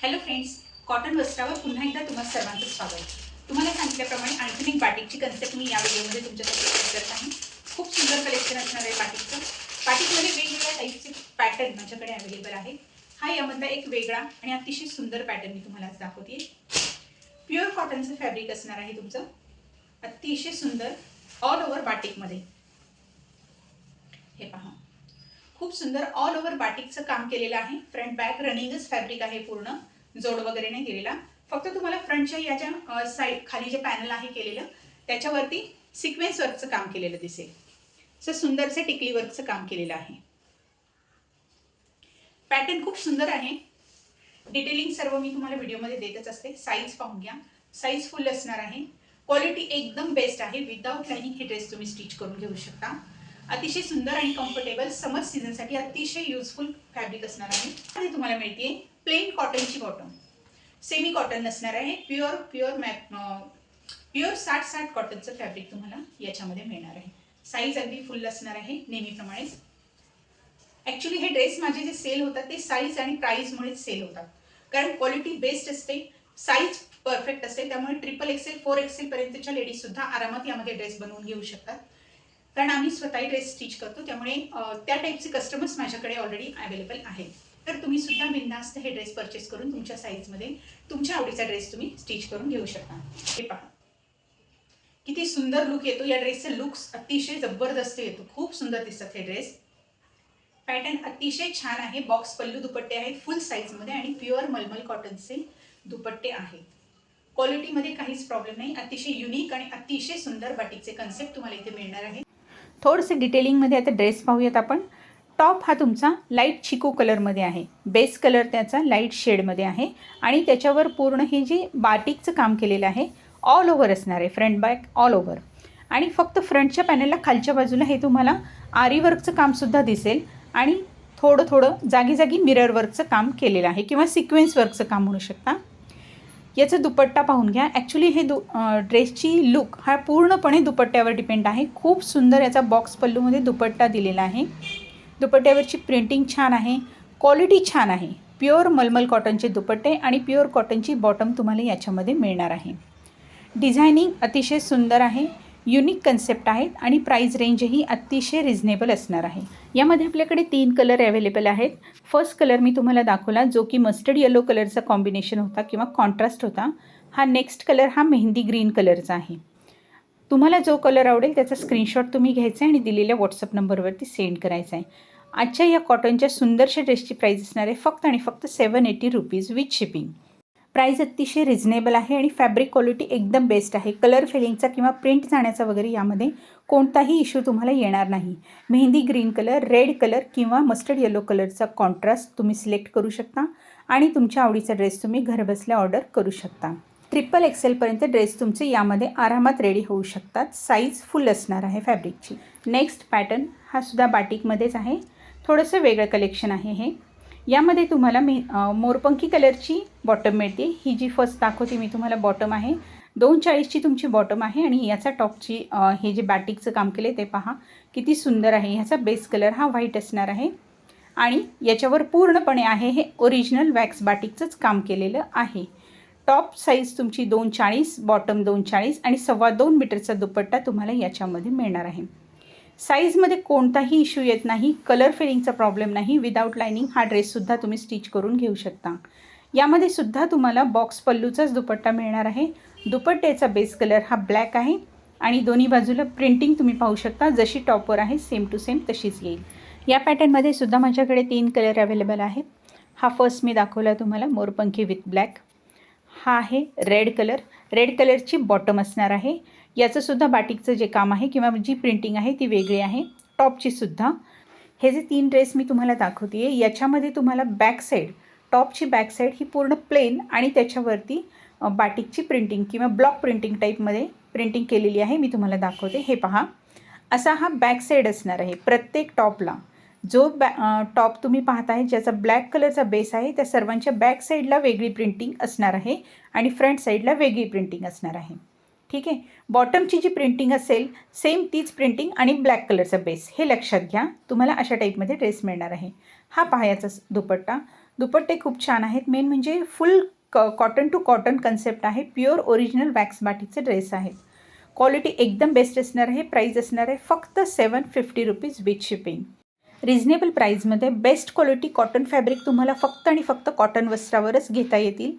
Hello friends, cotton वस्त्रावर पुन्हा एकदा तुम्हा सर्वांचं स्वागत. तुम्हाला सांगितल्याप्रमाणे आणखीन एक बाटिकची कन्सेप्ट मी या व्हिडिओमध्ये तुमच्यासाठी शेअर करत आहे. खूप सुंदर कलेक्शन असणार आहे बाटिकचं. बाटिकमध्ये वेगवेगळ्या टाईपचे पॅटर्न माझ्याकडे अवेलेबल आहे. हा यामधला एक वेगळा आणि अतिशय सुंदर पॅटर्न मी तुम्हाला आज दाखवते. प्युअर कॉटनचं फॅब्रिक असणार आहे तुमचं, अतिशय सुंदर ऑल ओव्हर बाटिकमध्ये. हे पहा, खूप सुंदर ऑल ओव्हर बाटिकचं काम केलेलं आहे. फ्रंट बॅक रनिंगच फॅब्रिक आहे, पूर्ण जोड वगैरे नाही दिलेला. फक्त तुम्हाला फ्रंटच्या या ज्या साईड खाली जे पॅनल आहे केलेलं त्याच्यावरती सिक्वेन्स वर्कचं काम केलेलं दिसेल. असं सुंदरसे टिकली वर्कचं काम केलेलं आहे. पॅटर्न खूप सुंदर आहे. डिटेलिंग सर्व मी तुम्हाला व्हिडिओमध्ये देतच असते. साईज पाहून घ्या, साईज फुल असणार आहे. क्वालिटी एकदम बेस्ट आहे. विदाउट लाइनिंग हे ड्रेस तुम्ही स्टिच करून घेऊ शकता. अतिशय सुंदर आणि कम्फर्टेबल समर सीझनसाठी अतिशय युजफुल फॅब्रिक असणार आहे. आणि तुम्हाला मिळते प्लेन कॉटनची बॉटम, सेमी कॉटन नसणार आहे. प्युअर 60 कॉटनचं फॅब्रिक तुम्हाला याच्यामध्ये मिळणार आहे. साईज अगदी फुल असणार आहे नेहमीप्रमाणेच. ॲक्च्युली हे ड्रेस माझे जे सेल होतात ते साईज आणि प्राईजमुळेच सेल होतात, कारण क्वालिटी बेस्ट असते, साईज परफेक्ट असते. त्यामुळे XXL 4XL पर्यंतच्या लेडीजसुद्धा आरामात यामध्ये ड्रेस बनवून घेऊ शकतात, कारण आम्ही स्वतःही ड्रेस स्टिच करतो. त्यामुळे त्या टाईपचे कस्टमर्स माझ्याकडे ऑलरेडी अवेलेबल आहेत. तर तुम्ही सुद्धा बिनधास्त हे ड्रेस परचेस करून तुमच्या साईजमध्ये तुमच्या आवडीचा ड्रेस तुम्ही स्टिच करून घेऊ शकता. हे पहा, किती सुंदर लुक येतो या ड्रेसचा. लुक्स अतिशय जबरदस्त येतो. खूप सुंदर दिसतात हे ड्रेस. पॅटर्न अतिशय छान आहे. बॉक्स पल्लू दुपट्टे आहेत फुल साईजमध्ये आणि प्युअर मलमल कॉटनचे दुपट्टे आहेत. क्वालिटीमध्ये काहीच प्रॉब्लेम नाही. अतिशय युनिक आणि अतिशय सुंदर बाटिकचे कन्सेप्ट तुम्हाला इथे मिळणार आहे. थोडंसं डिटेलिंगमध्ये आता ड्रेस पाहूयात आपण. टॉप हा तुमचा लाईट चिकू कलरमध्ये आहे. बेस कलर त्याचा लाईट शेडमध्ये आहे आणि त्याच्यावर पूर्ण हे जे बाटिकचं काम केलेलं आहे ऑल ओव्हर असणार आहे. Front back all over. आणि फक्त फ्रंटच्या पॅनलला खालच्या बाजूला हे तुम्हाला आरी वर्कचं कामसुद्धा दिसेल आणि थोडं थोडं जागी जागी मिरर वर्कचं काम केलेलं आहे किंवा सिक्वेन्स वर्कचं काम म्हणू शकता. याचा दुपट्टा पाहून घ्या. ॲक्च्युली हे ड्रेसची लुक हा पूर्णपणे दुपट्ट्यावर डिपेंड आहे. खूप सुंदर याचा बॉक्स पल्लूमध्ये दुपट्टा दिलेला आहे. दुपट्ट्यावरची प्रिंटिंग छान आहे, क्वालिटी छान आहे. प्युअर मलमल कॉटनचे दुपट्टे आणि प्युअर कॉटनची बॉटम तुम्हाला याच्यामध्ये मिळणार आहे. डिझायनिंग अतिशय सुंदर आहे, युनिक कन्सेप्ट आहेत आणि प्राईस रेंजही अतिशय रिझनेबल असणार आहे. यामध्ये आपल्याकडे 3 कलर अवेलेबल आहेत. फर्स्ट कलर मी तुम्हाला दाखवला, जो की मस्टर्ड येलो कलरचा कॉम्बिनेशन होता किंवा कॉन्ट्रास्ट होता. हा नेक्स्ट कलर हा मेहंदी ग्रीन कलरचा आहे. तुम्हाला जो कलर आवडेल त्याचा स्क्रीनशॉट तुम्ही घ्यायचा आहे आणि दिलेल्या व्हॉट्सअप नंबरवरती सेंड करायचा आहे. आजच्या या कॉटनच्या सुंदरशा ड्रेसची प्राईस असणार आहे फक्त आणि फक्त 780 रुपीज विथ शिपिंग. प्राईस अतिशय रिझनेबल आहे आणि फॅब्रिक क्वालिटी एकदम बेस्ट आहे. कलर फेलिंगचा किंवा प्रिंट जाण्याचा वगैरे यामध्ये कोणताही इश्यू तुम्हाला येणार नाही. Mehndi green colour, red colour किंवा मस्टर्ड येलो कलरचा कॉन्ट्रास्ट तुम्ही सिलेक्ट करू शकता आणि तुमच्या आवडीचा ड्रेस तुम्ही घरबसल्या ऑर्डर करू शकता. XXL पर्यंत ड्रेस तुमचे यामध्ये आरामात रेडी होऊ शकतात. साईज फुल असणार आहे फॅब्रिकची. नेक्स्ट पॅटर्न हा सुद्धा बाटिकमध्येच आहे. थोडंसं वेगळं कलेक्शन आहे हे. यामध्ये तुम्हाला मोरपंखी कलरची बॉटम मिळते. ही जी फर्स्ट दाखवते मी तुम्हाला बॉटम आहे. 240ची तुमची बॉटम आहे आणि याचा टॉपची हे जे बाटिकचं काम केले ते पहा किती सुंदर आहे. ह्याचा बेस कलर हा व्हाईट असणार आहे आणि याच्यावर पूर्णपणे आहे हे ओरिजिनल वॅक्स बाटिकचंच काम केलेलं आहे. टॉप साईज तुमची 240, बॉटम 240 आणि 2.25 मीटरचा दुपट्टा तुम्हाला याच्यामध्ये मिळणार आहे. साईजमध्ये कोणताही इश्यू येत नाही, कलर फेलिंगचा प्रॉब्लेम नाही. विदाऊट लाइनिंग हा ड्रेससुद्धा तुम्ही स्टिच करून घेऊ शकता. यामध्ये सुद्धा तुम्हाला बॉक्स पल्लूचाच दुपट्टा मिळणार आहे. दुपट्ट्याचा बेस कलर हा ब्लॅक आहे आणि दोन्ही बाजूला प्रिंटिंग तुम्ही पाहू शकता जशी टॉपवर आहे सेम टू सेम तशीच येईल. या पॅटर्नमध्ये सुद्धा माझ्याकडे 3 कलर अवेलेबल आहेत. हा फर्स्ट मी दाखवला तुम्हाला मोरपंखी विथ ब्लॅक. हा आहे रेड कलर. रेड कलरची बॉटम असणार आहे. याचंसुद्धा बाटिकचं जे काम आहे किंवा जी प्रिंटिंग आहे ती वेगळी आहे. टॉपची सुद्धा. हे जे 3 ड्रेस मी तुम्हाला दाखवते आहे याच्यामध्ये तुम्हाला बॅक साईड, टॉपची बॅक साईड ही पूर्ण प्लेन आणि त्याच्यावरती बाटिकची प्रिंटिंग किंवा ब्लॉक प्रिंटिंग टाईपमध्ये प्रिंटिंग केलेली आहे. मी तुम्हाला दाखवते. हे पहा, असा हा बॅक साईड असणार आहे. प्रत्येक टॉपला जो टॉप तुम्ही पाहताय ज्याचा ब्लॅक कलरचा बेस आहे त्या सर्वांच्या बॅक साईडला वेगळी प्रिंटिंग असणार आहे आणि फ्रंट साईडला वेगळी प्रिंटिंग असणार आहे. ठीक आहे. बॉटमची जी प्रिंटिंग असेल सेम तीच प्रिंटिंग आणि ब्लॅक कलरचा बेस, हे लक्षात घ्या. तुम्हाला अशा टाईपमध्ये ड्रेस मिळणार आहे. हा पहा याचा दुपट्टा. दुपट्टे खूप छान आहेत. मेन म्हणजे full cotton to cotton concept आहे. प्युअर ओरिजिनल वॅक्स बाटिकचे ड्रेस आहेत. क्वालिटी एकदम बेस्ट असणार आहे. प्राईस असणार आहे फक्त 750 रुपीज विथ शिपिंग. रिझनेबल प्राईजमध्ये बेस्ट क्वालिटी कॉटन फॅब्रिक तुम्हाला फक्त आणि फक्त कॉटन वस्त्रावरच घेता येतील.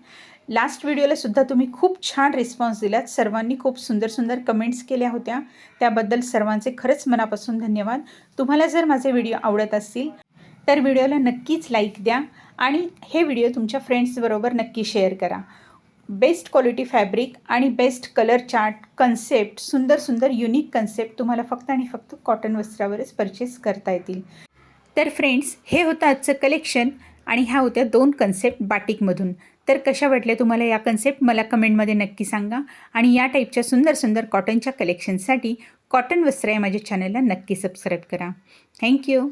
लास्ट व्हिडिओला सुद्धा तुम्ही खूप छान रिस्पॉन्स दिलात. सर्वांनी खूप सुंदर सुंदर कमेंट्स केल्या होत्या. त्याबद्दल सर्वांचे खरंच मनापासून धन्यवाद. तुम्हाला जर माझे व्हिडिओ आवडत असतील तर व्हिडिओला नक्कीच लाईक द्या आणि हे व्हिडिओ तुमच्या फ्रेंड्सबरोबर नक्की शेअर करा. बेस्ट क्वालिटी फॅब्रिक आणि बेस्ट कलर चार्ट कन्सेप्ट, सुंदर सुंदर युनिक कन्सेप्ट तुम्हाला फक्त आणि फक्त कॉटन वस्त्रावरच परचेस करता येतील. तर फ्रेंड्स, हे होतं आजचं कलेक्शन आणि ह्या होत्या 2 कन्सेप्ट बाटिकमधून. तर कशा वाटल्या तुम्हाला या कन्सेप्ट मला कमेंटमध्ये नक्की सांगा. आणि या टाईपच्या सुंदर सुंदर कॉटनच्या कलेक्शनसाठी कॉटन वस्त्र या माझ्या चॅनलला नक्की सबस्क्राईब करा. थँक्यू.